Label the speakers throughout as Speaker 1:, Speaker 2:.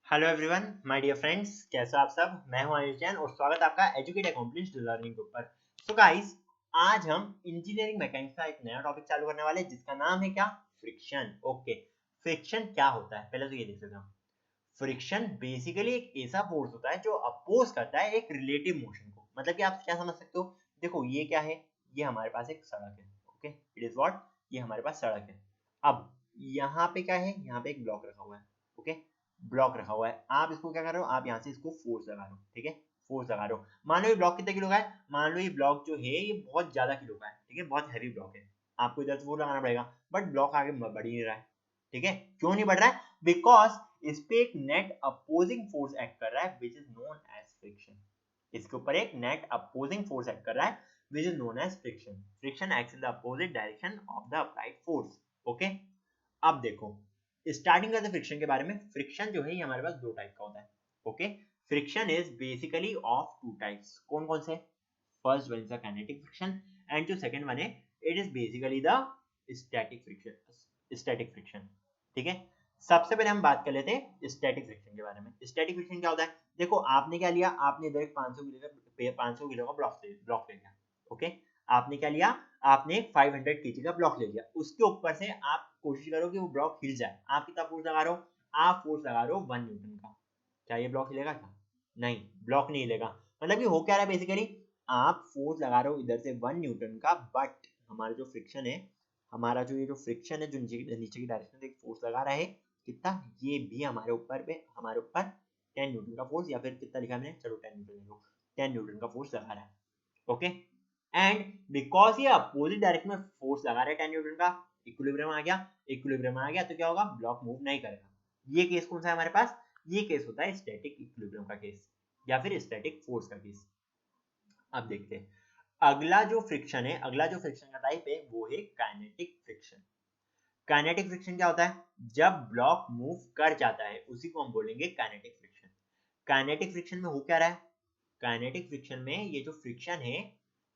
Speaker 1: Hello everyone my dear friends, कैसे हो आप सब। मैं हूं आयुष जैन और स्वागत है आपका एजुकेट अकॉम्प्लिश्ड लर्निंग के ऊपर। सो गाइस, आज हम इंजीनियरिंग मैकेनिक्स का एक नया टॉपिक चालू करने वाले हैं जिसका नाम है क्या, फ्रिक्शन। ओके, फ्रिक्शन क्या होता है पहले तो ये देख लेते हैं। फ्रिक्शन बेसिकली एक ऐसा फोर्स होता है जो अपोज करता है एक रिलेटिव मोशन को। मतलब कि आप क्या समझ सकते हो, देखो ये क्या है, ये हमारे पास एक सड़क है। ओके, इट इज व्हाट, ये हमारे पास सड़क है। अब यहाँ पे क्या है, यहाँ पे एक ब्लॉक रखा हुआ है। ओके, ब्लॉक रखा हुआ है, आप इसको क्या कर रहे हो, आप यहाँ से इसको फोर्स लगा रहे हो। ठीक है, फोर्स लगा रहे हो। मान लो ये ब्लॉक कितने किलो का है, मान लो ये ब्लॉक जो है ये बहुत ज्यादा किलो का है। ठीक है, बहुत हैवी ब्लॉक है, आपको इधर से फोर्स लगाना पड़ेगा। बट ब्लॉक आगे बढ़ ही नहीं रहा है। ठीक है, क्यों नहीं बढ़ रहा है, बिकॉज इस पे एक नेट अपोजिंग फोर्स एक्ट कर रहा है which is known as friction. इसके ऊपर एक नेट अपोजिंग फोर्स एक्ट कर रहा है which is known as friction. Friction acts in the opposite direction of the applied force. Okay, अब देखो स्टार्टिंग करते फ्रिक्शन के बारे में। फ्रिक्शन जो है ये हमारे पास दो टाइप का होता है। Okay, friction is basically of two types. कौन कौन से, first one is the kinetic friction and जो सेकंड वन है it is basically the static friction. Static friction, ठीक है। सबसे पहले हम बात कर लेते हैं स्टैटिक फ्रिक्शन के बारे में। स्टैटिक फ्रिक्शन क्या होता है, देखो आपने क्या लिया, आपने इधर एक 500 किलो का ब्लॉक ले लिया। ओके, आपने क्या लिया, आपने 500 केजी का ब्लॉक ले लिया। उसके ऊपर से आप कोशिश करो कि वो ब्लॉक हिल जाए। आप कितना फोर्स लगा रहे हो, आप फोर्स लगा रहे हो 1 न्यूटन का। क्या ये ब्लॉक हिलेगा क्या, नहीं, ब्लॉक नहीं हिलेगा। मतलब कि हो क्या रहा है बेसिकली, आप फोर्स लगा रहे हो इधर से 1 न्यूटन का, बट हमारा जो फ्रिक्शन है, हमारा जो ये जो फ्रिक्शन है जो नीचे की डायरेक्शन में एक फोर्स लगा रहा है, कितना, ये भी हमारे ऊपर पे, हमारे ऊपर 10 न्यूटन का फोर्स, या फिर कितना लिखा मैंने, चलो 10 न्यूटन ले लो, 10 न्यूटन का फोर्स लगा रहा है। ओके, एंड बिकॉज ये अपोजिट डायरेक्शन में फोर्स लगा रहा है 10 न्यूटन का, इक्विलिब्रियम आ गया। इक्विलिब्रियम आ गया तो क्या होगा, ब्लॉक मूव नहीं करेगा। ये केस कौन सा है हमारे पास, ये केस होता है स्टैटिक इक्विलिब्रियम का केस, या फिर स्टैटिक फोर्स का केस। अब देखते हैं अगला जो फ्रिक्शन है, अगला जो फ्रिक्शन का टाइप है वो है काइनेटिक फ्रिक्शन। काइनेटिक फ्रिक्शन क्या होता है, जब ब्लॉक मूव कर जाता है उसी को हम बोलेंगे काइनेटिक फ्रिक्शन। काइनेटिक फ्रिक्शन में हो क्या रहा है, काइनेटिक फ्रिक्शन में ये जो फ्रिक्शन है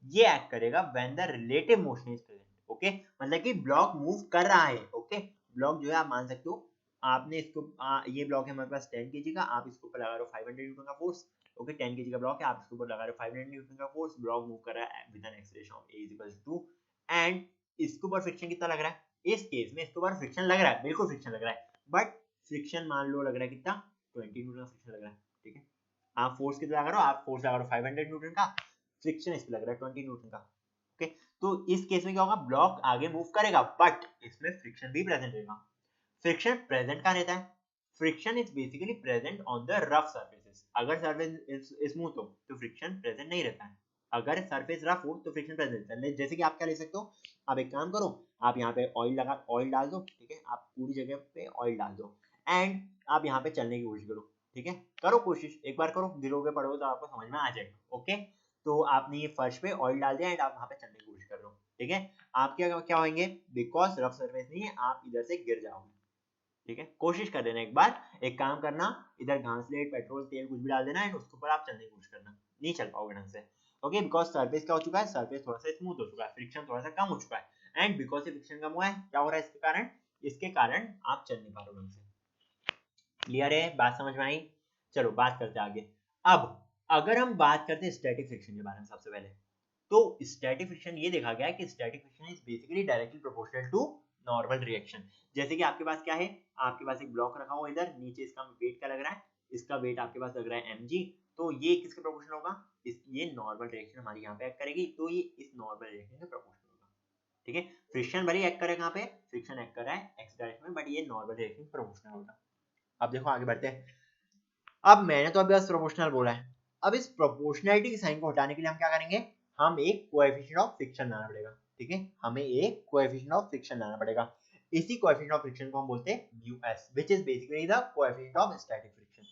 Speaker 1: ये एक्ट करेगा when the relative motion is present. Okay, मतलब कि ब्लॉक मूव कर रहा है। ओके, ब्लॉक जो है आप मान सकते हो, आपने इसको ये ब्लॉक है हमारे पास 10 केजी का, आप इसके ऊपर लगा रहे हो 500 न्यूटन का फोर्स। ओके, 10 केजी का ब्लॉक है, आप इसके ऊपर लगा रहे हो 500 न्यूटन का फोर्स, ब्लॉक मूव कर रहा है with an acceleration of a equals to, and इसके ऊपर फ्रिक्शन कितना लग रहा है, इस केस में इसके ऊपर फ्रिक्शन लग रहा है, बिल्कुल फ्रिक्शन लग रहा है, बट फ्रिक्शन मान लो लग रहा है कितना, 20 न्यूटन का फ्रिक्शन लग रहा है। ठीक है, आप फोर्स कितना लगा रहे हो, आप फोर्स लगा रहे हो 500 न्यूटन का, फ्रिक्शन इस पे लग रहा है 20 न्यूटन का। ओके, तो इस केस में क्या होगा, ब्लॉक आगे मूव करेगा बट इसमें फ्रिक्शन भी प्रेजेंट रहेगा। फ्रिक्शन प्रेजेंट कहाँ रहता है, friction is basically present on the rough surfaces. अगर सरफेस स्मूथ हो तो फ्रिक्शन प्रेजेंट नहीं रहता है, अगर सरफेस रफ हो तो फ्रिक्शन प्रेजेंट रहता है। जैसे कि आप क्या ले सकते हो, आप एक काम करो, आप यहाँ पे ऑयल डाल दो। ठीक है, आप पूरी जगह पे ऑयल डाल दो एंड आप यहाँ पे चलने की कोशिश करो। ठीक है, करो कोशिश, एक बार करो, गिरोगे पड़ोगे तो आपको समझ में आ जाएगा। ओके, तो आपने ये फर्श पे ऑयल डाल दिया एंड आप वहां पे चलने की कोशिश कर रहे हो। ठीक है, आप क्या क्या होंगे, बिकॉज रफ सर्फेस नहीं है, आप इधर से गिर जाओगे। ठीक है, कोशिश कर देना एक बार, एक काम करना, इधर घासलेट पेट्रोल तेल कुछ भी डाल देना एंड उसके ऊपर आप चलने की कोशिश करना, नहीं चल पाओगे ढंग से। ओके, बिकॉज सरफेस क्या हो चुका है, सरफेस थोड़ा सा स्मूथ हो चुका है, फ्रिक्शन थोड़ा सा कम हो चुका है, एंड बिकॉज से फ्रिक्शन कम हुआ है, क्या हो रहा है इसके कारण, इसके कारण आप चल नहीं पा रहे हो ढंग से। क्लियर है, बात समझ में आई। चलो बात करते हैं आगे। अब अगर हम बात करते हैं स्टैटिक फ्रिक्शन के बारे में, सबसे पहले तो स्टैटिक फ्रिक्शन ये देखा गया है कि static friction is basically directly proportional to normal reaction. जैसे कि आपके पास क्या है, आपके पास एक ब्लॉक रखा हुआ इधर नीचे, इसका वेट क्या लग रहा है, इसका वेट आपके पास लग रहा है mg, तो ये किसके प्रोपोर्शनल होगा, ये नॉर्मल रिएक्शन हमारी यहाँ पे एक्ट करेगी, तो ये इस नॉर्मल रिएक्शन के प्रोपोर्शनल होगा। ठीक है, फ्रिक्शन भले एक्ट करे, कहाँ पे फ्रिक्शन एक्ट कर रहा है एक्स डायरेक्शन में, बट ये नॉर्मल रिएक्शन प्रोपोर्शनल होगा। अब देखो आगे बढ़ते हैं। अब मैंने तो अभी बस प्रोपोर्शनल बोला है, अब इस प्रोपोर्शनैलिटी के साइन को हटाने के लिए हम क्या करेंगे, हम एक कोएफिशिएंट ऑफ फ्रिक्शन लाना पड़ेगा। ठीक है, हमें एक कोएफिशिएंट ऑफ फ्रिक्शन लाना पड़ेगा। इसी कोएफिशिएंट ऑफ फ्रिक्शन को हम बोलते हैं μs, which is basically the coefficient of static friction.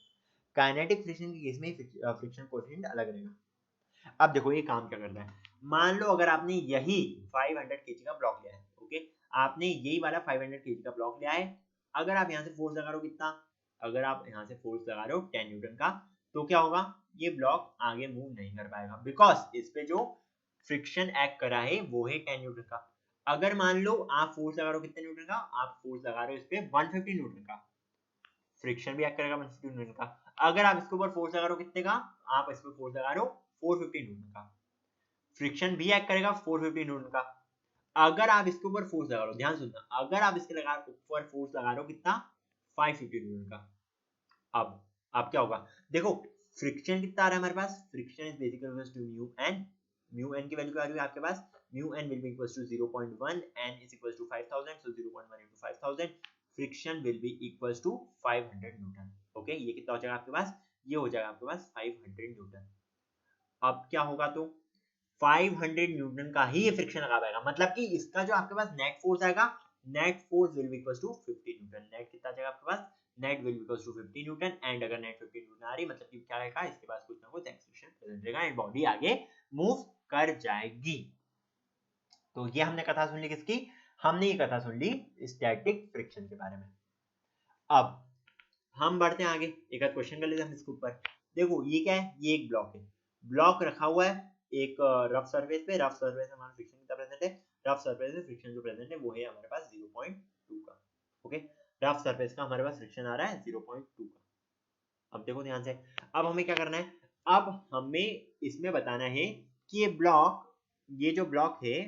Speaker 1: Kinetic friction के केस में फ्रिक्शन कोएफिशिएंट अलग रहेगा। अब देखो ये काम क्या करता है, मान लो अगर आपने यही 500 केजी का ब्लॉक लिया है। ओके, आपने यही वाला 500 केजी का ब्लॉक लिया है, अगर आप यहाँ से फोर्स लगा रहे हो कितना, अगर आप यहाँ से फोर्स लगा रहे हो 10 न्यूटन का, तो क्या होगा, ये ब्लॉक आगे मूव नहीं कर पाएगा, बिकॉज इस पे जो फ्रिक्शन एक्ट करा है वो है 10 न्यूटन का। अगर मान लो आप फोर्स लगा रहे हो कितने न्यूटन का, आप फोर्स लगा रहे हो इस पे 150 न्यूटन का, फ्रिक्शन भी एक्ट करेगा 150 न्यूटन का। अगर आप इसके ऊपर फोर्स लगा रहे हो कितने का, आप इस पर फोर्स लगा रहे हो 450 न्यूटन का, फ्रिक्शन भी एक्ट करेगा 450 न्यूटन का। अगर आप इसके ऊपर फोर्स लगा रहे हो, ध्यान सुनना, अगर आप इसके ऊपर फोर्स लगा रहे हो कितना, 550 न्यूटन का। अब क्या होगा, देखो फ्रिक्शन कितना आ रहा है हमारे पास, friction is basically equals to mu N. Mu N की वैल्यू क्या आ रही है आपके पास, mu N will be equals to 0.1, N is equals to 5000, so 0.1 into 5000, friction will be equals to 500 newton. Okay, ये कितना हो जाएगा आपके पास, ये हो जाएगा आपके पास 500 न्यूटन। अब क्या होगा, तो 500 न्यूटन का ही ये फ्रिक्शन लगा पाएगा, मतलब कि इसका जो आपके पास नेट फोर्स आएगा, net force will be equals to 50 newton. Net कितना जाएगा आपके पास, net will be equals to 50 newton. And अगर नेट 50 न्यूटन आ रही मतलब कि क्या रहेगा, इसके पास कुछ ना कुछ एक्सेलरेशन प्रेजेंट रहेगा एंड बॉडी आगे मूव कर जाएगी। तो ये हमने कथा सुन ली किसकी, हमने ये कथा सुन ली स्टैटिक फ्रिक्शन के बारे में। अब हम बढ़ते हैं आगे, एक आध क्वेश्चन कर लेते हैं हम इसके ऊपर। देखो ये क्या है, ये एक ब्लॉक है, ब्लॉक रखा हुआ है एक रफ सरफेस पे, रफ सरफेस में हमारा फ्रिक्शन कितना प्रेजेंट है, रफ सरफेस में फ्रिक्शन जो प्रेजेंट है वो है हमारे पास 0.2 का। ओके, रफ सरफेस का हमारे पास फ्रिक्शन आ रहा है 0.2 का। अब देखो ध्यान से, अब हमें क्या करना है, अब हमें इसमें बताना है कि ये ब्लॉक, ये जो ब्लॉक है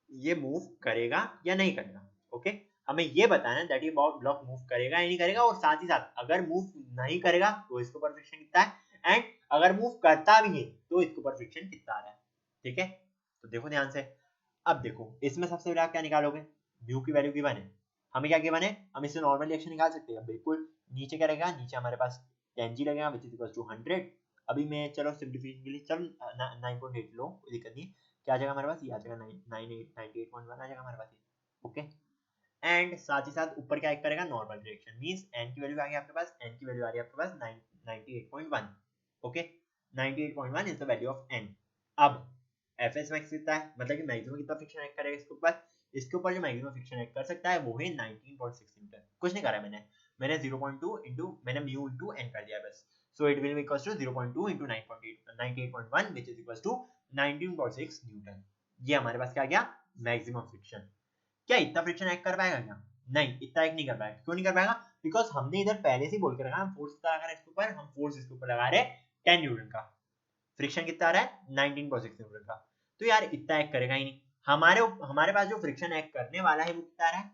Speaker 1: ये मूव करेगा या नहीं करेगा। ओके, हमें ये बताना है दैट ये ब्लॉक मूव करेगा या नहीं करेगा, और साथ ही साथ अगर मूव नहीं करेगा तो इसके ऊपर फ्रिक्शन कितना है, एंड अगर मूव करता भी है तो इसके ऊपर फ्रिक्शन कितना आ रहा है। ठीक है, तो देखो ध्यान से, अब देखो इसमें सबसे पहले आप क्या निकालोगे, म्यू की वैल्यू गिवन है, हमें क्या गिवन है, हम इससे नॉर्मल रिएक्शन निकाल सकते हैं। बिल्कुल, नीचे क्या रहेगा, नीचे हमारे पास 10G लगेगा विच इज इक्वल टू 100। अभी मैं चलो सिंप्लीफिकेशन के लिए चल 9.8 लो, कोई दिक्कत नहीं, क्या आ जाएगा हमारे पास, ये आ जाएगा 98.1 आ जाएगा हमारे पास। ओके, एंड साथ ही साथ ऊपर क्या करेगा, नॉर्मल रिएक्शन मींस n की वैल्यू आ गई आपके पास, n की वैल्यू आ रही है आपके पास 98.1। Okay, 98.1 is the value of n। अब fs max कितना है, मतलब कि मैक्सिमम कितना फ्रिक्शन एक्ट करेगा इसके ऊपर, इसके ऊपर जो मैक्सिमम फ्रिक्शन एक्ट कर सकता है वो है 19.6 न्यूटन। कुछ नहीं करा मैंने 0.2 into मैंने म्यू into n कर दिया बस, so it will be equals to 0.2 into 98.1 which is equals to 19.6 Newton. ये हमारे पास क्या आ गया, मैक्सिमम फ्रिक्शन। क्या इतना फ्रिक्शन एक्ट कर पाएगा क्या, नहीं इतना एक्ट नहीं कर पाएगा। क्यों नहीं कर पाएगा, बिकॉज हमने इधर पहले से बोल के रखा हम फोर्स कितना लगा रहे हैं इसके ऊपर, हम फोर्स इसके ऊपर लगा रहे हैं 10 न्यूटन का, फ्रिक्शन कितना आ रहा है 19.6 न्यूटन का, तो यार इतना एक्ट करेगा ही नहीं। हमारे पास जो फ्रिक्शन एक्ट करने वाला है वो कितना आ रहा है,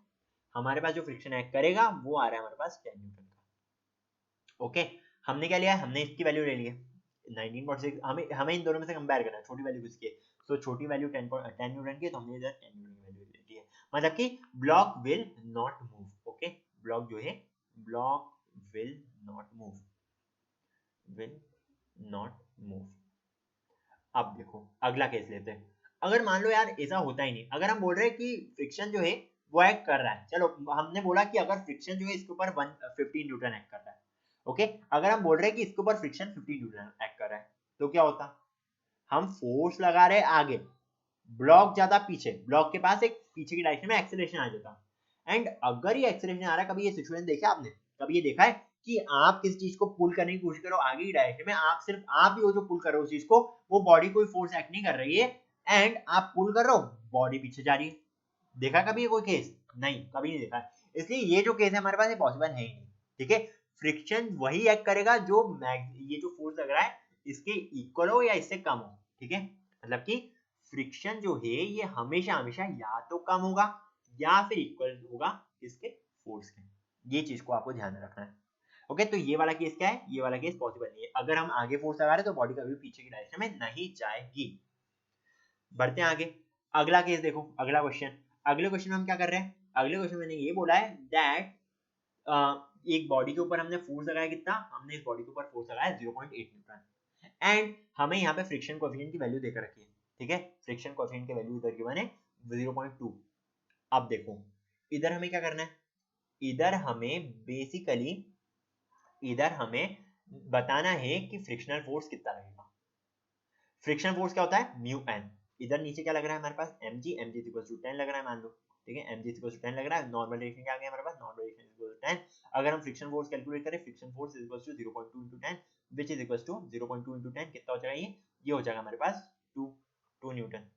Speaker 1: हमारे पास जो फ्रिक्शन एक्ट करेगा वो आ रहा है हमारे पास 10 न्यूटन का। ओके, हमने क्या लिया, हमने इसकी वैल्यू ले ली है 19.6, हमें इन दोनों में से कंपेयर करना है, छोटी वैल्यू किसकी है, तो छोटी वैल्यू 10 न्यूटन की है, तो हमने इधर 10 न्यूटन की वैल्यू ले ली है, मतलब कि block will not move. Okay, block जो है, block will not move, will not move. अब देखो अगला केस लेते हैं, अगर मान लो यार ऐसा होता ही नहीं, अगर हम बोल रहे हैं कि फ्रिक्शन जो है वो एक्ट कर रहा है, चलो हमने बोला कि अगर फ्रिक्शन जो है इसके ऊपर 150 न्यूटन एक्ट कर रहा है। ओके, अगर हम बोल रहे हैं कि इसके ऊपर फ्रिक्शन 50 न्यूटन एक्ट कर रहा है, तो क्या होता, हम फोर्स लगा रहे आगे, ब्लॉक ज्यादा पीछे, ब्लॉक के पास एक पीछे की डायरेक्शन में एक्सेलरेशन आ जाता। एंड अगर ये एक्सेलरेशन आ रहा है, कभी ये सिचुएशन देखा आपने, कभी ये देखा है कि आप किसी चीज को पुल करने की कोशिश करो आगे की डायरेक्शन में, आप सिर्फ आप ही हो जो पुल कर रहे हो उस चीज को, वो बॉडी कोई फोर्स एक्ट नहीं कर रही है, एंड आप पुल कर रहे हो बॉडी पीछे जा रही है। देखा कभी ये कोई केस, नहीं कभी नहीं देखा है। इसलिए ये जो केस है हमारे पास ये पॉसिबल है ही नहीं। ठीक है, फ्रिक्शन वही एक्ट करेगा जो ये जो फोर्स लग रहा है इसके इक्वल हो या इससे कम हो। ठीक है, मतलब कि फ्रिक्शन जो है ये हमेशा हमेशा या तो कम होगा या फिर इक्वल होगा इसके फोर्स के, ये चीज को आपको ध्यान में रखना है। ओके, तो ये वाला केस क्या है, ये वाला केस पॉसिबल नहीं है, अगर हम आगे फोर्स लगा रहे हैं तो बॉडी कभी पीछे की डायरेक्शन में नहीं जाएगी। बढ़ते हैं आगे, अगला केस देखो, अगला क्वेश्चन, अगले क्वेश्चन में हम क्या कर रहे हैं, अगले क्वेश्चन में ये बोला है दैट एक बॉडी के ऊपर हमने फोर्स लगाया कितना, हमने इस बॉडी के ऊपर फोर्स लगाया 0.8 न्यूटन, एंड हमें यहाँ पे फ्रिक्शन कोएफिशिएंट की वैल्यू देकर रखी है। ठीक है, फ्रिक्शन कोएफिशिएंट की वैल्यू इधर गिवन है 0.2। अब देखो इधर हमें क्या करना है, इधर हमें बेसिकली इधर हमें बताना है कि फ्रिक्शनल फोर्स कितना लगेगा। फ्रिक्शन फोर्स क्या होता है, म्यू एन, इधर नीचे क्या लग रहा है हमारे पास mg, mg is equals to 10 लग रहा है मान लो। ठीक है, mg is equals to 10 लग रहा है, नॉर्मल रिएक्शन क्या आ गया हमारे पास, normal reaction is equals to 10। अगर हम फ्रिक्शन फोर्स कैलकुलेट करें, friction force is equals to 0.2 into 10 which is equals to 0.2 into 10 कितना हो जाएगा, ये हो जाएगा हमारे पास 2 न्यूटन।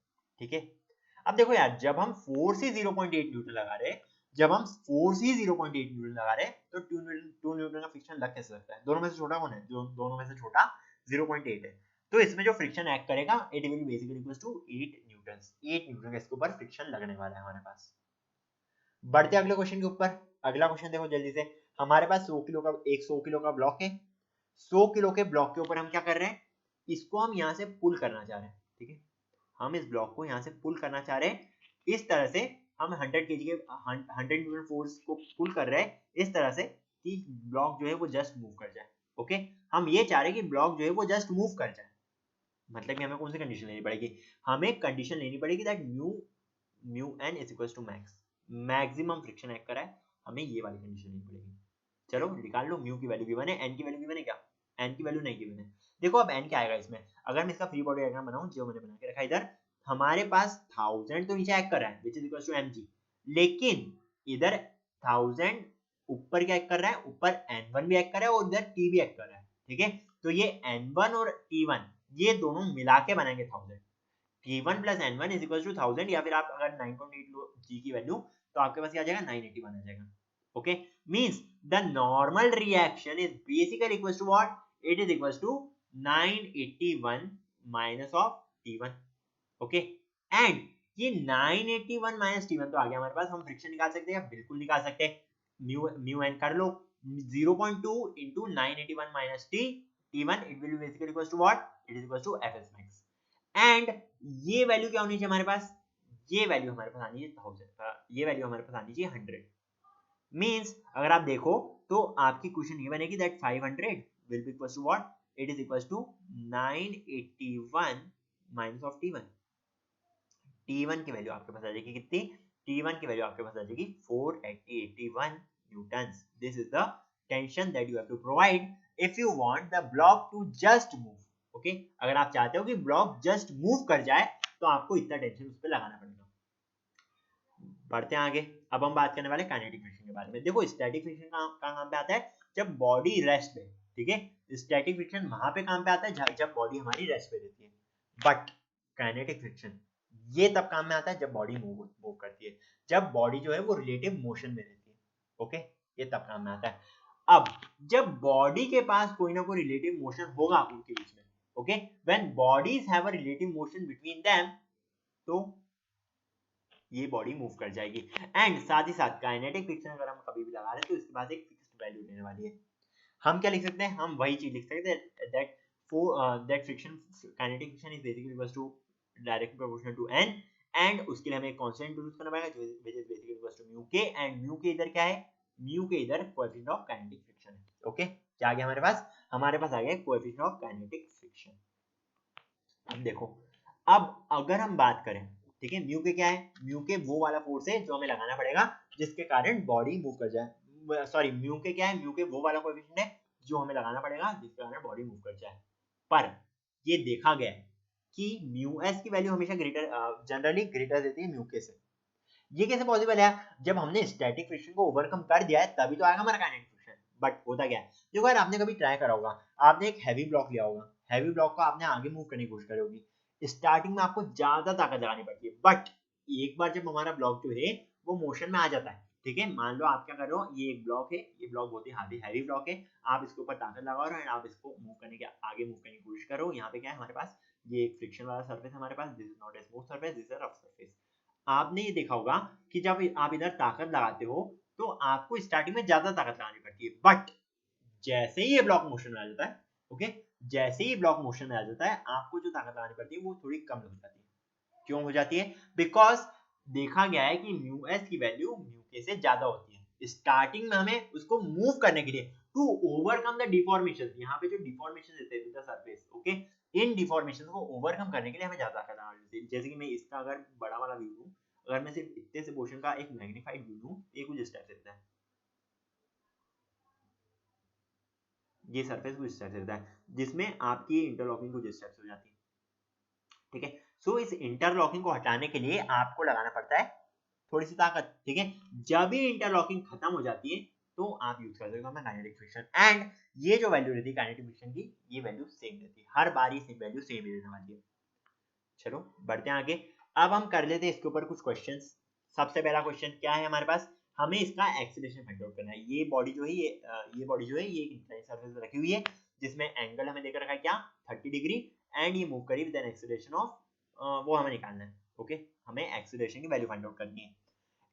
Speaker 1: ठीक है, अब देखो यार जब हम फोर्स ही 0.8 न्यूटन लगा रहे हैं, जब हम फोर्स ही 0.8 न्यूटन लगा रहे हैं तो 2 न्यूटन का फ्रिक्शन लग कैसे सकता है? दोनों में से छोटा कौन है? जो दोनों में से छोटा 0.8 है, तो इसमें जो फ्रिक्शन एक्ट करेगा it will basically equals to 8 newton. 8 newton का इसके ऊपर फ्रिक्शन लगने वाला है हमारे पास। बढ़ते अगले क्वेश्चन के ऊपर। अगला क्वेश्चन देखो जल्दी से। हमारे पास 100 किलो का 100 किलो का ब्लॉक है। 100 किलो के ब्लॉक के ऊपर हम क्या कर रहे हैं? इसको हम यहाँ से पुल करना चाह रहे हैं, ठीक है? हम इस ब्लॉक को यहाँ से पुल करना चाह रहे हैं इस तरह से। हम 100 केजी के 100 न्यूटन फोर्स को पुल कर रहे हैं इस तरह से कि ब्लॉक जो है वो जस्ट मूव कर जाए। ओके, हम ये चाह रहे हैं कि ब्लॉक जो है वो जस्ट मूव कर जाए। मतलब कि हमें कौन सी कंडीशन लेनी पड़ेगी? हमें कंडीशन लेनी पड़ेगी that mu N is equals to max, maximum friction act करा है, हमें ये वाली कंडीशन लेनी पड़ेगी। चलो निकाल लो, म्यू की वैल्यू गिवन है, एन की वैल्यू गिवन है क्या? एन की वैल्यू नहीं गिवन है। देखो अब एन क्या आएगा इसमें, अगर मैं इसका फ्री बॉडी डायग्राम बनाऊं जो मैंने बना के रखा इधर, हमारे पास 1000 तो नीचे एक्ट कर रहा है which is equals to mg, लेकिन इधर 1000 ऊपर क्या एक्ट कर रहा है? ऊपर n1 भी एक्ट कर रहा है और इधर t भी एक्ट कर रहा है, ठीक है? तो ये n1 और t1 ये दोनों मिला के बनाएंगे 1000। t1 plus n1 is equals to 1000, या फिर आप अगर 9.8 लो g की वैल्यू तो आपके पास क्या आ जाएगा? 981 आ जाएगा। Okay, means the normal reaction is basically equals to what? It is equals to 981 minus of t1। Okay, and ये 981 माइनस t1 तो आ गया हमारे पास। हम फ्रिक्शन निकाल सकते हैं? बिल्कुल निकाल सकते हैं। म्यू एन कर लो, 0.2 into 981 minus t1 it will be basically equals to what? It is equals to fs max। And ये वैल्यू क्या होनी चाहिए हमारे पास? ये वैल्यू हमारे पास आनी है 1000, ये वैल्यू हमारे पास आनी चाहिए 100। मींस अगर आप देखो तो आपकी क्वेश्चन ये बनेगी that 500 will be equals to what? It is equals to 981 minus of t1। t1 की वैल्यू आपके पास आ जाएगी कितनी? t1 की वैल्यू आपके पास आ जाएगी 481 newton. This is the tension that you have to provide if you want the block to just move. Okay, अगर आप चाहते हो कि ब्लॉक जस्ट मूव कर जाए तो आपको इतना टेंशन उस पर लगाना पड़ेगा। बढ़ते हैं आगे। अब हम बात करने वाले काइनेटिक फ्रिक्शन के बारे में। देखो स्टैटिक फ्रिक्शन कहाँ पे आता है? जब बॉडी रेस्ट पे, ठीक है? स्टैटिक फ्रिक्शन वहां पे काम पे आता है जब बॉडी हमारी रेस्ट पे रहती है। बट काइनेटिक फ्रिक्शन ये तब काम में आता है जब बॉडी मूव करती है, जब बॉडी जो है वो रिलेटिव मोशन में रहती है। ओके, ये तब काम में आता है। अब जब बॉडी के पास कोई ना कोई रिलेटिव मोशन होगा उनके बीच में, okay, when bodies have a relative motion between them, तो ये बॉडी मूव कर जाएगी। एंड साथ ही साथ काइनेटिक फ्रिक्शन अगर हम कभी भी लगा रहे हैं तो इसके पास एक फिक्स्ड वैल्यू लेने वाली है। हम क्या लिख सकते हैं? हम वही चीज लिख सकते हैं that friction kinetic friction is basically equals to directly proportional to n, and उसके लिए हमें एक कांस्टेंट इंट्रोड्यूस करना पड़ेगा जो which is basically equals to mu k, and mu k इधर क्या है? म्यू के इधर कोएफिशिएंट ऑफ काइनेटिक फ्रिक्शन है। ओके, क्या आ गया हमारे पास? हमारे पास आ गया कोएफिशिएंट ऑफ काइनेटिक फ्रिक्शन। अब देखो, अब अगर हम बात करें, ठीक है, म्यू के क्या है? म्यू के वो वाला फोर्स है जो हमें लगाना पड़ेगा जिसके कारण बॉडी मूव कर जाए। सॉरी, म्यू के क्या है? म्यू के वो वाला कोएफिशिएंट है जो हमें लगाना पड़ेगा जिसके कारण बॉडी मूव कर जाए। पर ये देखा गया है कि म्यू एस की वैल्यू हमेशा ग्रेटर, जनरली ग्रेटर देती है म्यू के से। ये कैसे पॉसिबल है? जब हमने स्टैटिक फ्रिक्शन को ओवरकम कर दिया है तभी तो आएगा हमारा काइनेटिक फ्रिक्शन। बट होता क्या है, देखो यार, आपने कभी ट्राई करा होगा, आपने एक हैवी ब्लॉक लिया होगा, हैवी ब्लॉक को आपने आगे मूव करने की कोशिश करी होगी, स्टार्टिंग में आपको ज्यादा ताकत लगानी पड़ती है, बट एक बार जब हमारा ब्लॉक जो है वो मोशन में आ जाता है, ठीक है, मान लो आप क्या कर रहे हो, ये एक ब्लॉक है, ये ब्लॉक बहुत ही हैवी ब्लॉक है, आप इसके ऊपर ताकत लगा रहे हो एंड आप इसको मूव करने के आगे मूव करने की कोशिश करो। यहाँ पे क्या है हमारे पास? ये एक फ्रिक्शन वाला सरफेस हमारे पास, this is not a smooth surface, this is a rough surface. आपने ये देखा होगा कि जब आप इधर ताकत लगाते हो तो आपको स्टार्टिंग में ज्यादा ताकत लगानी पड़ती है, बट जैसे ही ये ब्लॉक मोशन में आ जाता है, ओके, जैसे ही ब्लॉक मोशन में आ जाता है आपको जो ताकत लगानी पड़ती है वो थोड़ी कम हो जाती है। क्यों हो जाती है? बिकॉज देखा गया है कि म्यू एस की वैल्यू म्यू के से ज्यादा होती है स्टार्टिंग में। हमें उसको मूव करने के लिए, टू ओवरकम द डिफॉर्मेशन, यहाँ पे जो डिफॉर्मेशन देते हैं सरफेस, ओके, इन डिफॉर्मेशन को ओवरकम करने के लिए हमें ज्यादा ताकत लगानी होती है। जैसे कि मैं इसका अगर बड़ा वाला व्यू लूं, अगर मैं सिर्फ इतने से पोर्शन का एक मैग्नीफाइड व्यू लूं, ये कुछ इस टाइप से दिखता है, ये सरफेस कुछ इस टाइप से दिखता है, जिसमें आपकी इंटरलॉकिंग कुछ इस टाइप से हो जाती है, ठीक है। सो इस इंटरलॉकिंग को हटाने के लिए आपको लगाना पड़ता है थोड़ी सी ताकत, ठीक है। जब भी इंटरलॉकिंग खत्म हो जाती है तो आप यूज कर सकते हो काइनेटिक फ्रिक्शन, एंड ये जो वैल्यू रहती है काइनेटिक फ्रिक्शन की, ये वैल्यू सेम रहती है, हर बार ये वैल्यू सेम ही रहने वाली है। चलो बढ़ते हैं आगे। अब हम कर लेते हैं इसके ऊपर कुछ क्वेश्चंस। सबसे पहला क्वेश्चन क्या है हमारे पास? हमें इसका एक्सीलरेशन फाइंड आउट करना है। ये बॉडी जो है ये बॉडी जो है ये एक इंक्लाइन सरफेस पे रखी हुई है जिसमें एंगल हमें देकर रखा है क्या 30 डिग्री एंड ये मूव करी विद एन एक्सीलरेशन ऑफ वो हमें निकालना है। ओके, हमें एक्सीलरेशन की वैल्यू फाइंड आउट करनी है।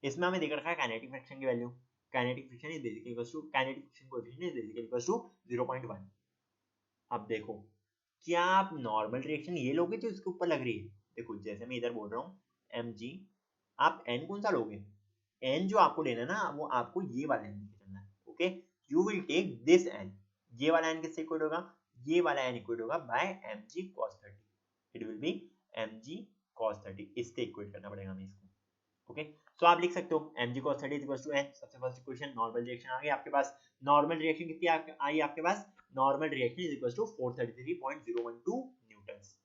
Speaker 1: इसमें हमें देकर रखा है काइनेटिक फ्रिक्शन की value. Kinetic friction is basically equals to kinetic friction coefficient is basically equals to 0.1। अब देखो क्या आप नॉर्मल रिएक्शन ये लोगे जो इसके ऊपर लग रही है। देखो जैसे मैं इधर बोल रहा हूँ mg, आप n कौन सा लोगे, n जो आपको लेना है ना वो आपको ये वाला n लेके चलना है। Okay, you will take this n, ये वाला n किससे इक्वल होगा, ये वाला n इक्वल होगा by mg cos 30। It will be mg cos 30, इससे इक्वेट करना पड़ेगा हमें इसको। ओके, सो आप लिख सकते हो mg cos 30 equals to n। सबसे फर्स्ट इक्वेशन नॉर्मल रिएक्शन आ गई आपके पास। नॉर्मल रिएक्शन कितनी आई आपके पास, normal reaction is equals to 433.012 newtons.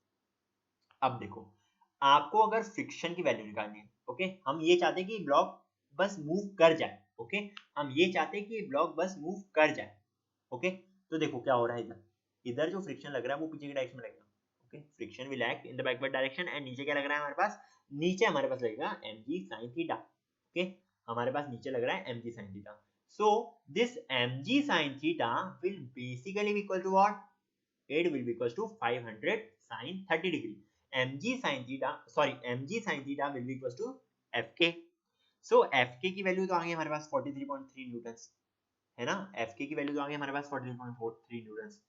Speaker 1: अब देखो आपको अगर फ्रिक्शन की वैल्यू निकालनी है, ओके, हम ये चाहते हैं कि ब्लॉक बस मूव कर जाए। ओके, हम ये चाहते हैं कि ब्लॉक बस मूव कर जाए। ओके, तो देखो क्या हो रहा है, इधर इधर जो फ्रिक्शन लग रहा है वो पीछे की डायरेक्शन में लगेगा। Okay, friction will act in the backward direction and नीचे क्या लग रहा है हमारे पास, नीचे हमारे पास लगेगा mg sin थीटा। ओके, हमारे पास नीचे लग रहा है mg sin theta. So this mg sin theta will basically be equal to what, it will be equals to 500 sin 30 degree। mg sin theta will be equals to fk। so fk की value तो आ गई हमारे पास 43.3 Newton's, है ना। fk की value तो आ गई हमारे पास 43.43 न्यूटन्स।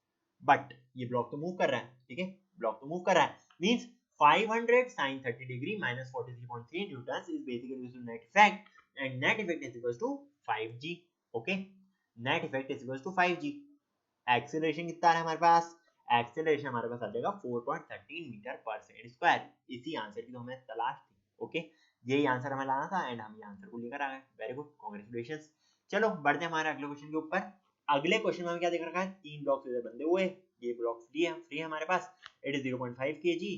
Speaker 1: बट ये ब्लॉक तो मूव कर रहा है, ठीक है, ब्लॉक तो मूव कर रहा है, means 500 sin 30 degree minus 43.3 newtons is basically equals to net effect, and net effect is equals to 5g। okay, net effect is equals to 5g। Acceleration कितना है हमारे पास, एक्सेलरेशन हमारे पास आ जाएगा 4.13 मीटर पर सेकंड स्क्वायर। इसी आंसर की तो हमें तलाश थी। ओके, यही आंसर हमें लाना था एंड हम ये आंसर को लेकर आ गए। Very good, congratulations. चलो बढ़ते हैं हमारे अगले क्वेश्चन के ऊपर। अगले क्वेश्चन में हमें क्या देख रखा है, तीन ब्लॉक्स इधर बंधे हुए, ये ब्लॉक फ्री है हमारे पास। इट इज 0.5 kg,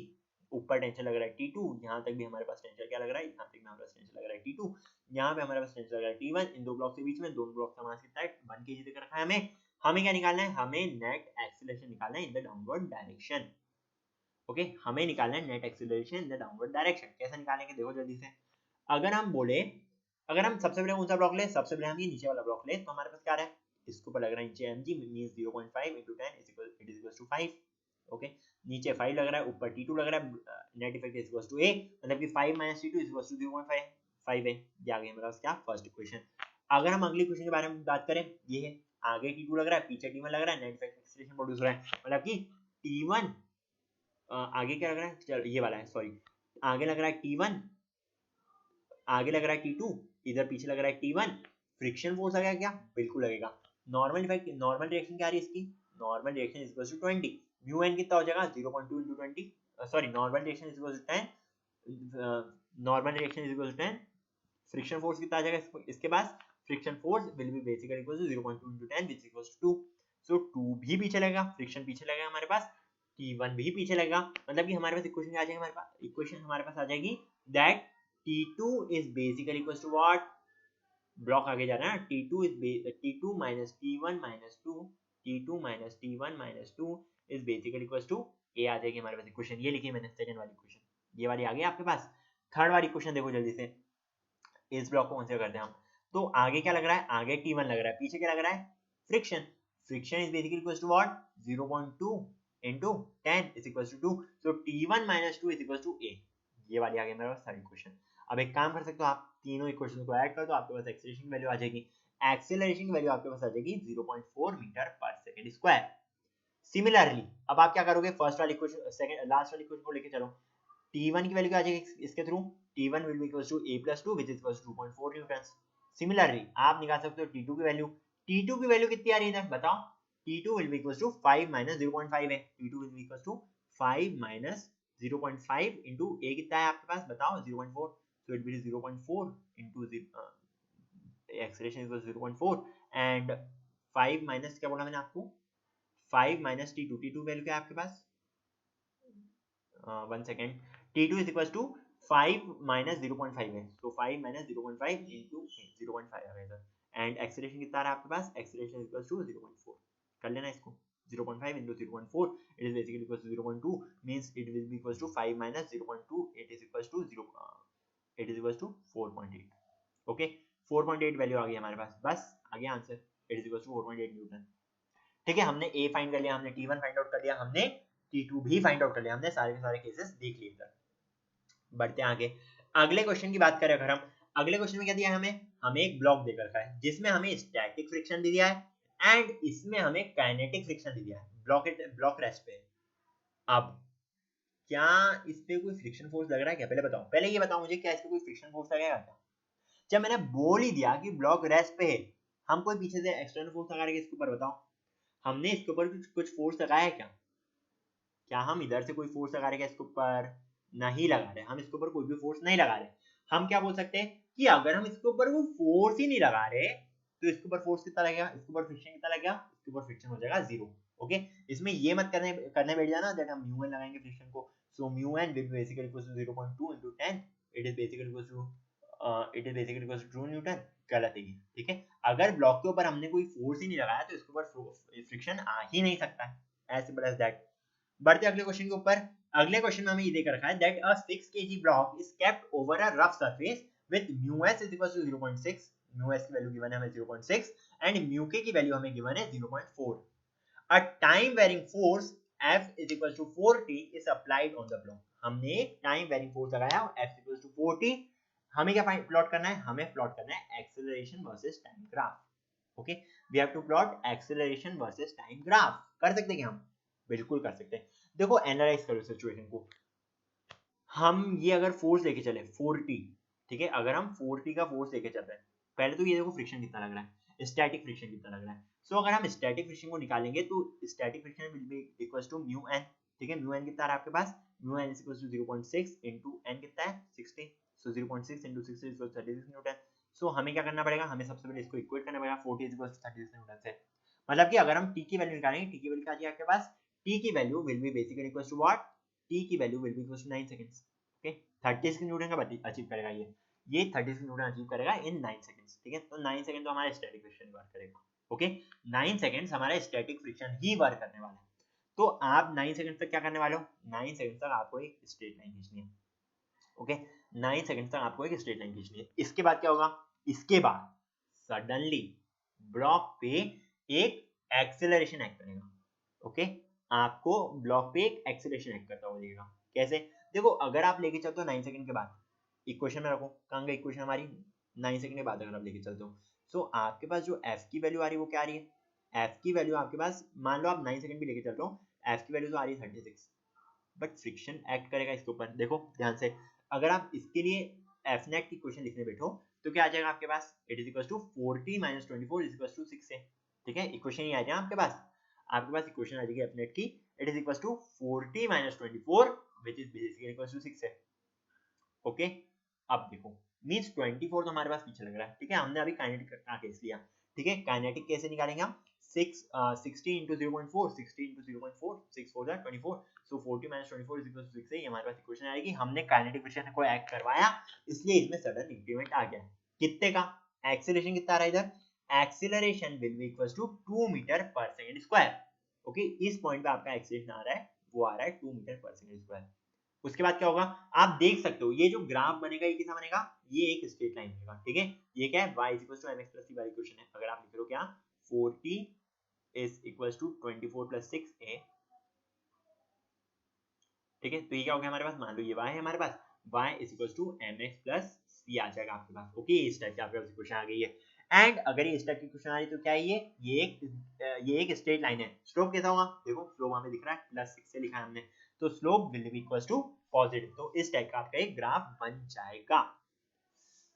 Speaker 1: ऊपर टेंशन लग रहा है T2, यहाँ तक भी हमारे पास टेंशन क्या लग रहा है, यहाँ तक भी हमारे पास टेंशन लग रहा है T2, यहाँ पे हमारे पास टेंशन लग रहा है T1। इन दो ब्लॉक के बीच में, दोनों ब्लॉक का मास कितना है 1 kg देकर रखा है हमें। हमें क्या निकालना है, हमें नेट एक्सीलरेशन निकालना है in the downward direction. Okay, हमें निकालना है net acceleration in the downward direction. कैसे निकालेंगे देखो जल्दी से। अगर हम बोले, अगर हम सबसे पहले कौन सा ब्लॉक ले, सबसे पहले हम ये नीचे वाला ब्लॉक ले, तो हमारे पास क्या है, इसके ऊपर लग रहा है नीचे mg means 0.5 into 10 it is equal to 5। Okay, नीचे 5 लग रहा है, ऊपर T2 लग रहा है, net effect is equal to a, मतलब कि 5 - T2 इज इक्वल टू 0.5 5 है। ये आ गया हमारे पास क्या, फर्स्ट इक्वेशन। अगर हम अगली इक्वेशन के बारे में बात करें, ये है आगे T2 लग रहा है, पीछे T1 लग रहा है, नेट इफेक्ट एक्सीलरेशन प्रोड्यूस हो रहा है, मतलब कि T1 आगे क्या लग रहा है, चलो ये वाला है, सॉरी, आगे लग रहा है T1, आगे लग रहा है T2, इधर पीछे लग रहा है T1। फ्रिक्शन फोर्स लगेगा क्या, बिल्कुल लगेगा। नॉर्मल इफेक्ट, नॉर्मल रिएक्शन क्या आ रही है इसकी, normal reaction is equal to 20, mu N कितना हो जाएगा 0.2 into 20, sorry normal reaction is equal to 10, normal reaction is equal to 10। Friction force कितना आ जाएगा इसके पास, friction force will be basically equal to 0.2 into 10 which equals to 2। So 2 भी पीछे लगेगा, फ्रिक्शन पीछे लगेगा हमारे पास, T1 भी पीछे लगेगा, मतलब कि हमारे पास इक्वेशन आ जाएगी, हमारे पास इक्वेशन हमारे पास आ जाएगी that T2 is basically equals to what, block आगे जा रहा है ना, T2 is T2 minus T1 minus 2, T2 minus T1 minus 2 is basically equals to A आ जाएगी हमारे पास इक्वेशन। ये लिखी मैंने सेकंड वाली इक्वेशन, ये वाली आ गई आपके पास। थर्ड वाली इक्वेशन देखो जल्दी से, इस ब्लॉक को कंसीडर करते हैं हम, तो आगे क्या लग रहा है, आगे T1 लग रहा है, पीछे क्या लग रहा है, friction. Friction is basically equals to what, 0.2 into 10 is equals to 2, so T1 minus 2 is equals to A। ये वाली आ गई मेरे पास थर्ड इक्वेशन। अब एक काम कर सकते हो आप, तीनों इक्वेशन को ऐड कर दो, आपके पास एक्सीलरेशन की वैल्यू आ जाएगी, एक्सीलरेशन की वैल्यू आपके पास आ जाएगी 0.4 मीटर पर सेकंड स्क्वायर। सिमिलरली अब आप क्या करोगे, फर्स्ट वाली इक्वेशन, सेकंड लास्ट वाली इक्वेशन को लेके चलो, T1 की वैल्यू क्या आ जाएगी इसके through, T1 will be equals to A plus 2 which is equals to 2.4 Newton. Similarly आप निकाल सकते हो T2 की वैल्यू, T2 की वैल्यू कितनी आ रही है इधर बताओ, T2 will be equals to 5 minus 0.5 है, T2 will be equals to 5 minus 0.5 into A कितना है आपके पास बताओ 0.4, so it will be 0.4 into acceleration equals 0.4 and 5 minus क्या बोला मैंने आपको, 5 minus T2, T2 वैल्यू क्या है आपके पास, 1 second, T2 is equals to 5 minus 0.5 है, so 5 minus 0.5 into 0.5 आ गया इधर, एंड एक्सीलरेशन कितना आ रहा है आपके पास, एक्सीलरेशन इज इक्वल टू 0.4, कर लेना इसको, 0.5 into 0.4 it is basically equals to 0.2 means it will be equals to 5 minus 0.2 it is equals to 0 it is equals to 4.8। okay, 4.8 value आ गई हमारे पास, बस आ गया answer, it is equal to 4.8 newton. ठीक है, हमने ए फाइंड कर लिया, हमने T1 फाइंड आउट कर लिया, हमने T2 भी फाइंड आउट कर लिया, हमने सारे के सारे केसेस देख लिए इधर। बढ़ते हैं आगे, अगले क्वेश्चन की बात करें अगर हम, अगले क्वेश्चन में क्या दिया है हमें एक ब्लॉक देकर रखा है जिसमें हमें स्टैटिक फ्रिक्शन दे दिया है एंड इसमें हमें काइनेटिक फ्रिक्शन दे दिया है, ब्लॉक रेस्ट पे। अब क्या इस पे कोई फ्रिक्शन फोर्स लग रहा है क्या, पहले बताओ, पहले ये बताओ मुझे, क्या इस पे कोई फ्रिक्शन फोर्स लगेगा क्या? जब मैंने बोल ही दिया कि ब्लॉक रेस्ट पे है, हम कोई पीछे से एक्सटर्नल फोर्स लगा रहे हैं इसके ऊपर, बताओ हमने इसके ऊपर कुछ फोर्स लगाया है क्या? क्या हम इधर से कोई फोर्स लगा रहे हैं इसके ऊपर? नहीं लगा रहे, हम इसके ऊपर कोई भी फोर्स नहीं लगा रहे। हम क्या बोल सकते हैं कि अगर हम इसके ऊपर कोई फोर्स ही नहीं लगा रहे तो इसके ऊपर फोर्स कितना लगेगा, इसके ऊपर फ्रिक्शन कितना लगेगा, इसके ऊपर फ्रिक्शन हो जाएगा 0। ओके, इसमें ये मत करने बैठ जाना दैट हम म्यू एन लगाएंगे फ्रिक्शन को, so mu N will be basically equal to 0.2 into 10, it is basically equal to 2 newton. गलत है ये, ठीक है, अगर ब्लॉक के ऊपर हमने कोई फोर्स ही नहीं लगाया तो इसके ऊपर फ्रिक्शन आ ही नहीं सकता है, एज सिंपल एज दैट। बढ़ते अगले क्वेश्चन के ऊपर, अगले क्वेश्चन में हमें ये देकर रखा है that a 6 kg block is kept over a rough surface with mu S is equal to 0.6, mu S की वैल्यू गिवन है हमें 0.6 एंड म्यू के की वैल्यू हमें गिवन है 0.4। A time varying force F is equal to 4t is applied on the block। हमने time varying force लगाया F is equal to 4t, हमें क्या प्लॉट करना है, हमें प्लॉट करना है acceleration versus time graph. Okay, we have to plot acceleration versus time graph. कर सकते हैं क्या हम? बिल्कुल कर सकते हैं। देखो एनालाइज करो सिचुएशन को, हम ये अगर फोर्स लेके चले 4t, ठीक है, अगर हम 4t का फोर्स लेके चल रहे हैं, पहले तो ये देखो फ्रिक्शन कितना लग रहा है, स्टैटिक फ्रिक्शन कितना लग रहा है। सो अगर हम स्टैटिक फ्रिक्शन को निकालेंगे तो static friction will be equals to mu N, ठीक है, म्यू एन कितना है आपके पास, mu N is equals to 0.6 into N कितना है 60, so 0.6 into 60 is equals to 36 newton. So हमें क्या करना पड़ेगा, हमें सबसे पहले इसको इक्वेट करना पड़ेगा 40 इज इक्वल्स टू 36 न्यूटन से, मतलब कि अगर हम t की वैल्यू निकालेंगे, t की वैल्यू क्या है आपके पास, t की value will be basically equals to what, t की value will be equals to 9 seconds. Okay, 36 newton का अचीव करेगा ये 36 न्यूटन अचीव करेगा इन 9 सेकंड्स, ठीक है, तो 9 सेकंड तो हमारा स्टैटिक फ्रिक्शन वर्क करेगा। ओके, 9 सेकंड्स हमारा स्टैटिक फ्रिक्शन ही वर्क करने वाला है। तो आप 9 सेकंड तक क्या करने वाले हो, 9 सेकंड तक आपको एक स्ट्रेट लाइन खींचनी है। ओके, 9 सेकंड तक आपको एक स्ट्रेट लाइन खींचनी है। इसके बाद क्या होगा, इसके बाद सडनली ब्लॉक पे एक एक्सेलरेशन एक्ट करेगा। ओके, आपको ब्लॉक पे एक एक्सेलरेशन एक्ट करता हुआ दिखेगा। कैसे? देखो अगर आप लेके चलते हो 9 सेकंड के बाद, इक्वेशन में रखो, कहां गई इक्वेशन हमारी, 9 सेकंड के बाद अगर आप लेके चलते हो, सो आपके पास जो f की वैल्यू आ रही है वो क्या आ रही है, f की वैल्यू आपके पास, मान लो आप 9 सेकंड भी लेके चल रहे हो, f की वैल्यू तो आ रही है 36, बट फ्रिक्शन एक्ट करेगा इसके ऊपर। देखो ध्यान से, अगर आप इसके लिए एफ नेट की इक्वेशन लिखने बैठो तो क्या आ जाएगा आपके पास, it is equal to 40 minus 24 is equal to 6 है, ठीक है, इक्वेशन ये आ जाएगा आपके पास इक्वेशन आ जाएगी एफ नेट की, it is equal to 40 minus 24 which is basically equal to 6 है। ओके, अब देखो मींस 24 तो हमारे पास पीछे लग रहा है, ठीक है, हमने अभी काइनेटिक का केस लिया, ठीक है, काइनेटिक कैसे निकालेंगे हम, 60 into 0.4, 60 into 0.4, 6 4 जा 24, so 40 minus 24 is equal to 6 है, ये हमारे पास इक्वेशन आएगी। हमने काइनेटिक फ्रिक्शन को एक्ट करवाया इसलिए इसमें सडन इंक्रीमेंट आ गया। कितने का, एक्सीलरेशन कितना आ रहा है इधर, acceleration will be equals to 2 metre पर सेकंड स्क्वायर। ओके, इस पॉइंट पे आपका एक्सीलरेशन आ रहा है, वो आ रहा है 2 मीटर पर सेकंड स्क्वायर। उसके बाद क्या होगा, आप देख सकते हो ये जो ग्राफ बनेगा ये कैसा बनेगा, ये एक स्ट्रेट लाइन बनेगा, ठीक है, ये क्या है y equals to mx plus c वाली इक्वेशन है। अगर आप लिख रहे हो क्या 40 is equals to 24 plus 6a, ठीक है, तो ये क्या हो गया हमारे पास, मान लो ये y है हमारे पास, y is equals to mx plus c आ जाएगा आपके पास। ओके, इस टाइप की आपके पास इक्वेशन आ गई है। एंड अगर ये इस टाइप की इक्वेशन आ रही है तो क्या है ये एक स्ट्रेट लाइन है। स्लोप कैसा होगा, देखो स्लोप हमें दिख रहा है प्लस 6 से लिखा है हमने, तो slope will be equals to positive, तो इस टाइप का आपका एक ग्राफ बन जाएगा।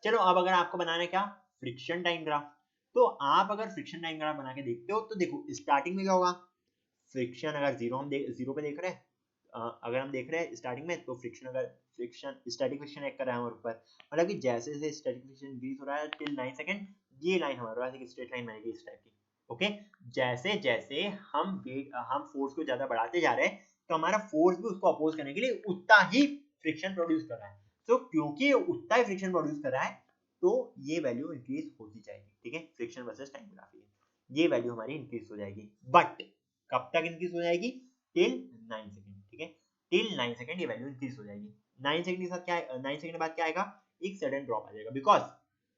Speaker 1: चलो अब अगर आपको बनाना है क्या, फ्रिक्शन टाइम ग्राफ, तो आप अगर फ्रिक्शन टाइम ग्राफ बना के देखते हो तो देखो स्टार्टिंग में क्या होगा, फ्रिक्शन अगर जीरो पे देख रहे हैं, अगर हम देख रहे हैं स्टार्टिंग में, तो फ्रिक्शन स्टैटिक फ्रिक्शन एक्ट कर रहा है हमारे ऊपर, मतलब कि जैसे जैसे स्टैटिक फ्रिक्शन इंक्रीज हो रहा है टिल 9 सेकंड, ये लाइन हमारे पास एक स्ट्रेट लाइन बनेगी इस टाइप की। ओके, जैसे जैसे हम फोर्स को ज्यादा बढ़ाते जा रहे हैं तो हमारा फोर्स भी उसको अपोज करने के लिए उतना ही फ्रिक्शन प्रोड्यूस कर रहा है। तो क्योंकि उतना ही फ्रिक्शन प्रोड्यूस कर रहा है तो ये वैल्यू इंक्रीज होती जाएगी, ठीक है, फ्रिक्शन वर्सेस टाइम ग्राफ, ये वैल्यू हमारी इंक्रीज हो जाएगी, बट कब तक इंक्रीज हो जाएगी, टिल 9 सेकंड, ठीक है, टिल 9 सेकंड ये वैल्यू इंक्रीज हो जाएगी। 9 सेकंड के साथ क्या 9 सेकंड के बाद क्या आएगा, एक सडन ड्रॉप आ जाएगा, बिकॉज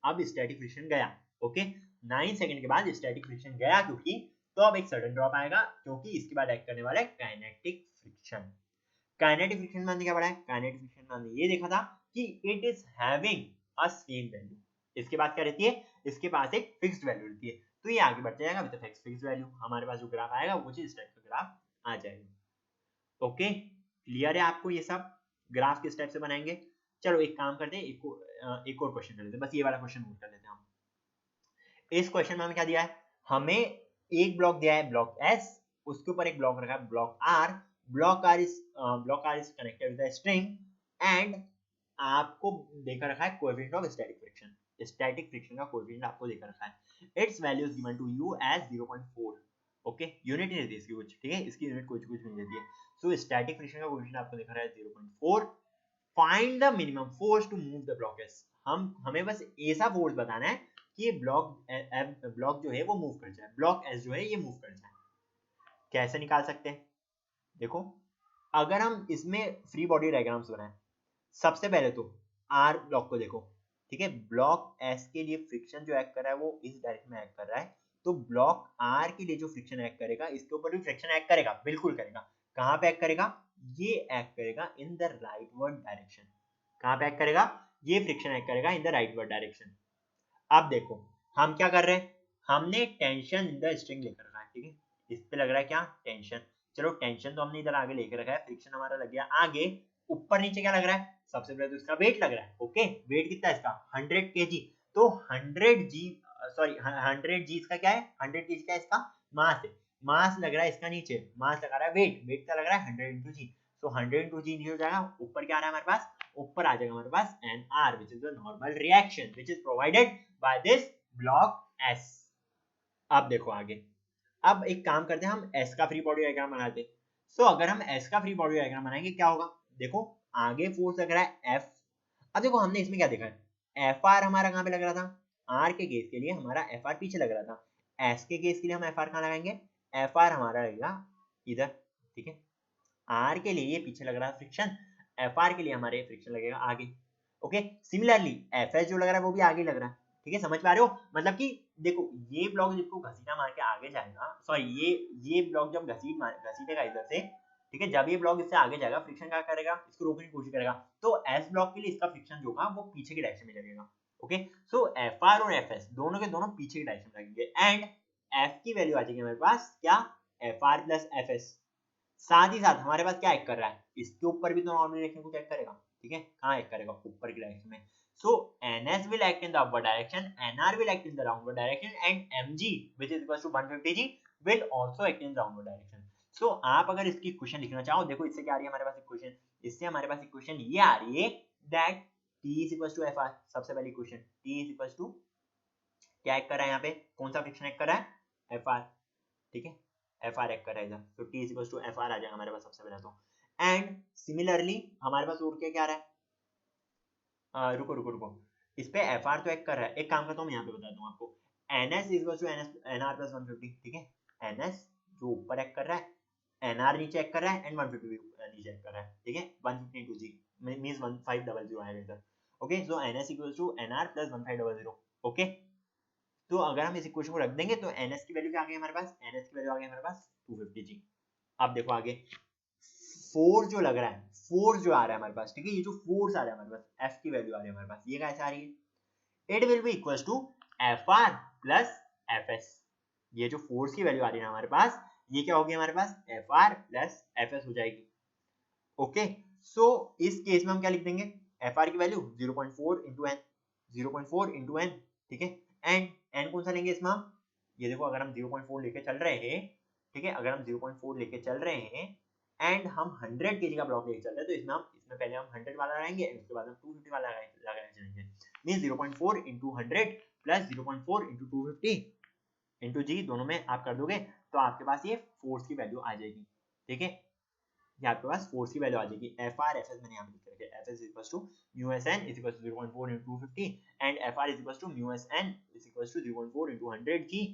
Speaker 1: अब स्टैटिक फ्रिक्शन गया, ओके 9 सेकंड के बाद स्टैटिक फ्रिक्शन गया, क्योंकि तो अब एक सडन ड्रॉप आएगा, क्योंकि इसके बाद एक्ट करने वाला है काइनेटिक फ्रिक्शन। काइनेटिक फ्रिक्शन में हमने क्या पढ़ा है? काइनेटिक फ्रिक्शन में हमने ये देखा था कि it is having a same value. इसके बाद क्या रहती है? इसके पास एक फिक्स्ड वैल्यू रहती है, तो ये आगे बढ़ जाएगा विद फिक्स्ड वैल्यू। हमारे पास जो ग्राफ आएगा वो इस टाइप का ग्राफ आ जाएगा। ओके, क्लियर है आपको ये सब? ग्राफ किस टाइप से बनाएंगे? चलो एक काम करते हैं, एक और क्वेश्चन कर लेते हैं, बस ये वाला क्वेश्चन नोट कर लेते हैं हम। इस क्वेश्चन में हमें क्या दिया है? हमें एक ब्लॉक दिया है ब्लॉक एस, उसके ऊपर एक ब्लॉक रखा है block R. Block R is connected with string and आपको देकर रखा है coefficient of static friction. Static friction का कोएफिशिएंट आपको देकर रखा है। Its value is given to you as 0.4। Okay, unit नहीं देती इसकी कुछ, ठीक है, इसकी यूनिट कुछ नहीं देती है। सो स्टैटिक फ्रिक्शन का कोएफिशिएंट आपको दिखा रहा है 0.4। Find the minimum force to move the block S. हमें बस ऐसा फोर्स बताना है कि ये ब्लॉक जो है वो मूव कर जाए, ब्लॉक एस जो है ये मूव कर जाए। कैसे निकाल सकते हैं? देखो, अगर हम इसमें फ्री बॉडी डायग्राम्स बनाएं, सबसे पहले तो आर ब्लॉक को देखो, ठीक है, ब्लॉक एस के लिए फ्रिक्शन जो एक्ट कर रहा है वो इस डायरेक्शन में एक्ट कर रहा है, तो ब्लॉक आर के लिए जो फ्रिक्शन एक्ट करेगा इसके ऊपर भी फ्रिक्शन एक्ट करेगा, बिल्कुल करेगा। कहां पे एक्ट करेगा? ये एक्ट करेगा इन द राइटवर्ड डायरेक्शन। कहां पे एक्ट करेगा? ये फ्रिक्शन एक्ट करेगा इन द राइटवर्ड डायरेक्शन। अब देखो हम क्या कर रहे हैं, हमने टेंशन इन द स्ट्रिंग लेकर रखा है, ठीक है, इस पे लग रहा है क्या? टेंशन। चलो टेंशन तो हमने इधर आगे लेकर रखा है, फ्रिक्शन हमारा लग गया आगे। ऊपर नीचे क्या लग रहा है? सबसे पहले तो इसका वेट लग रहा है, ओके, वेट कितना है इसका? 100 kg। तो 100 जी, सॉरी 100 जी इसका क्या है? 100 kg का इसका मास है। मास लग रहा है इसका नीचे, मास लगा रहा है वेट, वेट क्या लग रहा है? 100 into g। तो 100 into g नीचे हो जाएगा, ऊपर क्या आ रहा है हमारे पास? ऊपर आ जाएगा हमारे पास NR, which is the normal reaction which is provided by this block S। अब देखो आगे, अब एक काम करते हैं, हम S का फ्री बॉडी डायग्राम बनाते हैं। सो अगर हम S का फ्री बॉडी डायग्राम बनाएंगे क्या होगा? देखो आगे फोर्स लग रहा है F। अब देखो हमने इसमें क्या देखा है? FR हमारा कहाँ पे लग रहा था? R के केस के लिए हमारा FR पीछे लग रहा था। S के केस के लिए हम FR कहाँ लगाएंगे? FR हमारा लगेगा इधर, ठीक है। R के लिए ये पीछे लग रहा है फ्रिक्शन, FR के लिए हमारे फ्रिक्शन लगेगा आगे। ओके, सिमिलरली FS जो लग रहा है वो भी आगे लग रहा है, ठीक है, समझ पा रहे हो? मतलब कि देखो ये ब्लॉक जिसको घसीटा मार के आगे जाएगा, सॉरी ये ब्लॉक जब घसीटेगा इधर से, ठीक है, जब ये ब्लॉक इससे आगे जाएगा फ्रिक्शन क्या करेगा? इसको रोकने की कोशिश करेगा। तो S ब्लॉक के लिए इसका फ्रिक्शन जो होगा वो पीछे की डायरेक्शन में लगेगा। ओके, सो FR और FS दोनों के दोनों पीछे की डायरेक्शन में लगेंगे एंड F की वैल्यू आ जाएगी हमारे पास क्या? FR plus FS। साथ ही साथ हमारे पास क्या एक्ट कर रहा है? इसके ऊपर भी तो नॉर्मल डायरेक्शन को एक्ट करेगा, ठीक है, कहाँ एक्ट करेगा? ऊपर की डायरेक्शन में। So NS will act in the upward direction, NR will act in the downward direction, and mg which is equal to 150 g will also act in the downward direction. So आप अगर इसकी equation लिखना चाहो, देखो इससे क्या आ रही है हमारे पास इक्वेशन? इससे हमारे पास इक्वेशन ये आ रही है that T is equal to FR। सबसे पहली equation T is equal to क्या एक्ट कर रहा है यहाँ पे? कौन सा फ्रिक्शन एक्ट कर रहा है? FR, ठीक है, FR एक्ट कर रहा है इधर, तो T is equal to FR आ जाएगा हमारे पास सबसे पहले तो। एंड सिमिलरली हमारे पास और क्या आ रहा है? रुको रुको रुको, इस पे FR तो एक्ट कर रहा है, एक काम करता हूँ मैं यहाँ पे बता दूँ आपको। NS equal to NR plus 150, ठीक है, NS जो ऊपर एक्ट कर रहा है, NR नीचे एक्ट कर रहा है एंड 150 भी नीचे एक्ट कर रहा है, ठीक है, 150 into G मींस 1500 आएगा इधर। Okay, so NS equal to NR plus 1500। Okay, तो अगर हम इस इक्वेशन को रख देंगे तो NS की वैल्यू क्या आ गई हमारे पास? NS की वैल्यू आ गई हमारे पास 250 G। अब देखो आगे फोर्स जो लग रहा है, फोर्स जो आ रहा है हमारे पास, ठीक है, ये जो फोर्स आ रहा है हमारे पास, F की वैल्यू आ रही है हमारे पास, ये कैसे आ रही है? It will be equal to FR plus FS। ये जो फोर्स की वैल्यू आ रही है हमारे पास, ये क्या होगी हमारे पास? FR प्लस FS हो जाएगी। ओके, सो इस केस में हम क्या लिख देंगे? FR की value 0.4 into N, 0.4 into N, ठीक है, एंड एन कौन सा लेंगे इसमें हम? ये देखो अगर हम 0.4 लेके चल रहे हैं, ठीक है, अगर हम 0.4 लेके चल रहे हैं एंड हम 100 kg का ब्लॉक लेके चल रहे हैं, तो इसमें पहले हम 100 वाला लगाएंगे, उसके बाद हम 250 वाला लगाने चलेंगे। Means 0.4 into 100 plus 0.4 into 250 into g, दोनों में आप कर दोगे तो आपके पास ये फोर्स की वैल्यू आ जाएगी, ठीक है, ये आपके पास फोर्स की वैल्यू आ जाएगी। FR FS मैंने यहाँ पे लिख रखा है, FS is equals to mu SN is equals to 0.4 into 250 and FR is equals to mu SN is equals to 0.4 into 100 G।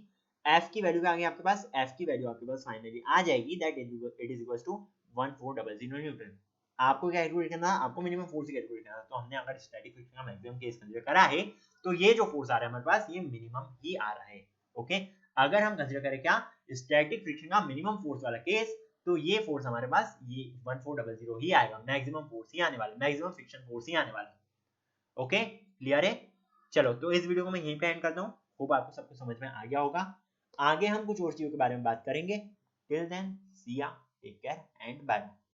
Speaker 1: F की वैल्यू क्या आ गई आपके पास? F की वैल्यू आपके पास फाइनली आ जाएगी that it is equals to 1400 Newton. आपको क्या calculate करना, आपको मिनिमम फोर्स ही कैलकुलेट करना। तो हमने अगर स्टैटिक फ्रिक्शन का मैक्सिमम केस कंसीडर करा है तो ये जो फोर्स आ रहा है हमारे पास ये मिनिमम ही आ रहा है। ओके, अगर हम कंसीडर करें क्या स्टैटिक फ्रिक्शन का मिनिमम फोर्स वाला केस, तो ये फोर्स हमारे पास ये 1400 ही आएगा, मैक्सिमम फोर्स ही आने वाला, मैक्सिमम फ्रिक्शन फोर्स ही आने वाला। ओके, क्लियर है? चलो तो इस वीडियो को मैं यहीं पे एंड करता हूँ। होप आपको सब कुछ समझ में आ गया होगा। आगे हम कुछ और चीजों के बारे में बात करेंगे। टिल देन सी या, टेक केयर एंड बाय।